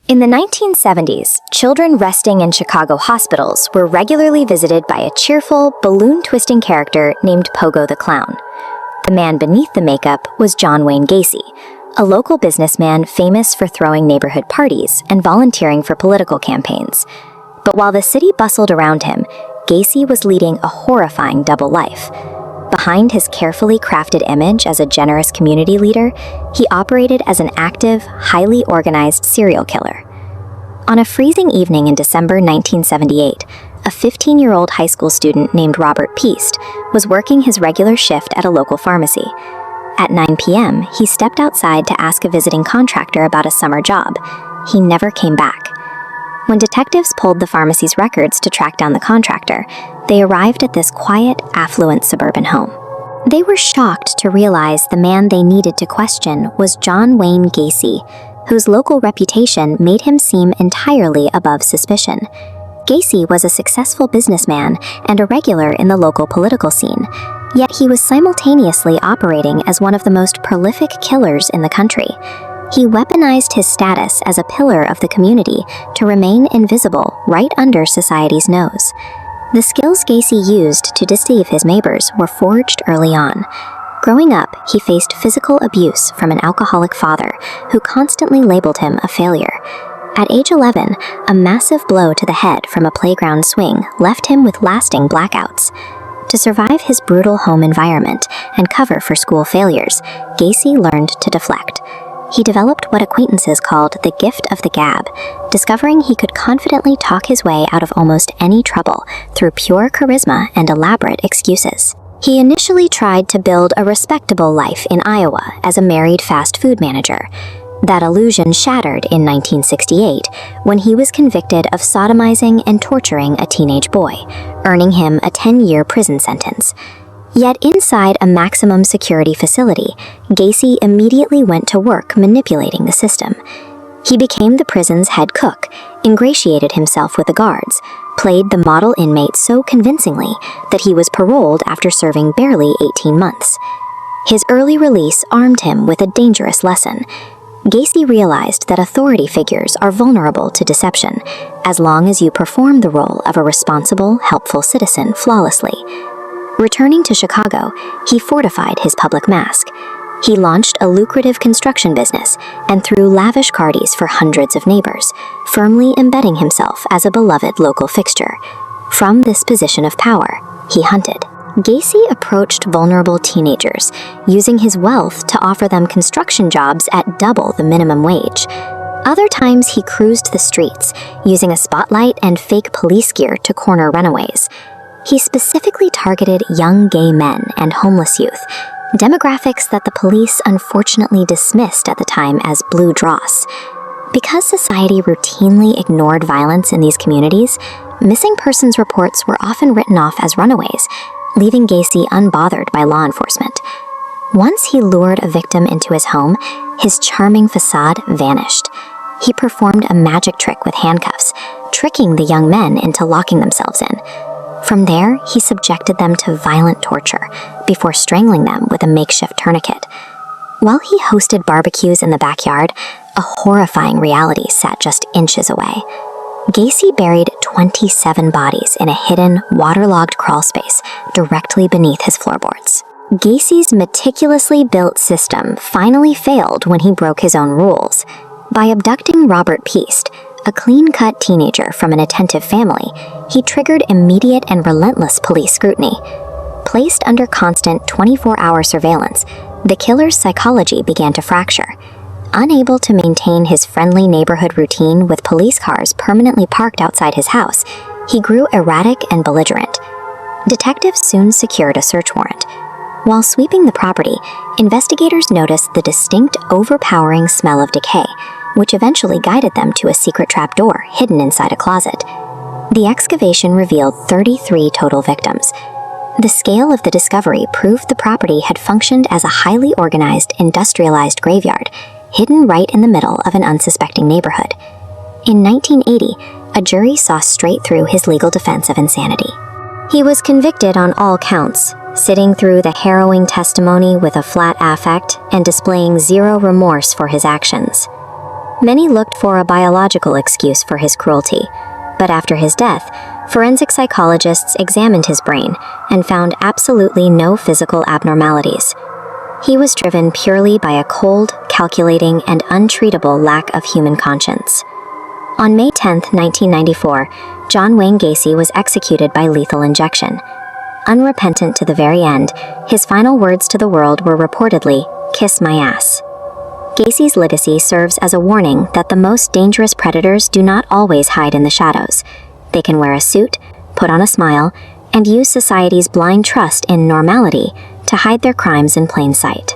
In the 1970s, children resting in Chicago hospitals were regularly visited by a cheerful, balloon-twisting character named Pogo the Clown. The man beneath the makeup was John Wayne Gacy, a local businessman famous for throwing neighborhood parties and volunteering for political campaigns. But while the city bustled around him, Gacy was leading a horrifying double life. Behind his carefully crafted image as a generous community leader, he operated as an active, highly organized serial killer. On a freezing evening in December 1978, a 15-year-old high school student named Robert Piest was working his regular shift at a local pharmacy. At 9 p.m., he stepped outside to ask a visiting contractor about a summer job. He never came back. When detectives pulled the pharmacy's records to track down the contractor, they arrived at this quiet, affluent suburban home. They were shocked to realize the man they needed to question was John Wayne Gacy, whose local reputation made him seem entirely above suspicion. Gacy was a successful businessman and a regular in the local political scene, yet he was simultaneously operating as one of the most prolific killers in the country. He weaponized his status as a pillar of the community to remain invisible right under society's nose. The skills Gacy used to deceive his neighbors were forged early on. Growing up, he faced physical abuse from an alcoholic father who constantly labeled him a failure. At age 11, a massive blow to the head from a playground swing left him with lasting blackouts. To survive his brutal home environment and cover for school failures, Gacy learned to deflect. He developed what acquaintances called the gift of the gab, discovering he could confidently talk his way out of almost any trouble through pure charisma and elaborate excuses. He initially tried to build a respectable life in Iowa as a married fast food manager. That illusion shattered in 1968 when he was convicted of sodomizing and torturing a teenage boy, earning him a 10-year prison sentence. Yet inside a maximum security facility, Gacy immediately went to work manipulating the system. He became the prison's head cook, ingratiated himself with the guards, played the model inmate so convincingly that he was paroled after serving barely 18 months. His early release armed him with a dangerous lesson. Gacy realized that authority figures are vulnerable to deception, as long as you perform the role of a responsible, helpful citizen flawlessly. Returning to Chicago, he fortified his public mask. He launched a lucrative construction business and threw lavish parties for hundreds of neighbors, firmly embedding himself as a beloved local fixture. From this position of power, he hunted. Gacy approached vulnerable teenagers, using his wealth to offer them construction jobs at double the minimum wage. Other times he cruised the streets, using a spotlight and fake police gear to corner runaways. He specifically targeted young gay men and homeless youth, demographics that the police unfortunately dismissed at the time as blue dross. Because society routinely ignored violence in these communities, missing persons reports were often written off as runaways, leaving Gacy unbothered by law enforcement. Once he lured a victim into his home, his charming facade vanished. He performed a magic trick with handcuffs, tricking the young men into locking themselves in. From there, he subjected them to violent torture before strangling them with a makeshift tourniquet. While he hosted barbecues in the backyard, a horrifying reality sat just inches away. Gacy buried 27 bodies in a hidden, waterlogged crawl space directly beneath his floorboards. Gacy's meticulously built system finally failed when he broke his own rules. By abducting Robert Piest, a clean-cut teenager from an attentive family, he triggered immediate and relentless police scrutiny. Placed under constant 24-hour surveillance, the killer's psychology began to fracture. Unable to maintain his friendly neighborhood routine with police cars permanently parked outside his house, he grew erratic and belligerent. Detectives soon secured a search warrant. While sweeping the property, investigators noticed the distinct, overpowering smell of decay, which eventually guided them to a secret trapdoor hidden inside a closet. The excavation revealed 33 total victims. The scale of the discovery proved the property had functioned as a highly organized, industrialized graveyard, hidden right in the middle of an unsuspecting neighborhood. In 1980, a jury saw straight through his legal defense of insanity. He was convicted on all counts, sitting through the harrowing testimony with a flat affect and displaying zero remorse for his actions. Many looked for a biological excuse for his cruelty, but after his death, forensic psychologists examined his brain and found absolutely no physical abnormalities. He was driven purely by a cold, calculating, and untreatable lack of human conscience. On May 10, 1994, John Wayne Gacy was executed by lethal injection. Unrepentant to the very end, his final words to the world were reportedly, "Kiss my ass." Gacy's legacy serves as a warning that the most dangerous predators do not always hide in the shadows. They can wear a suit, put on a smile, and use society's blind trust in normality to hide their crimes in plain sight.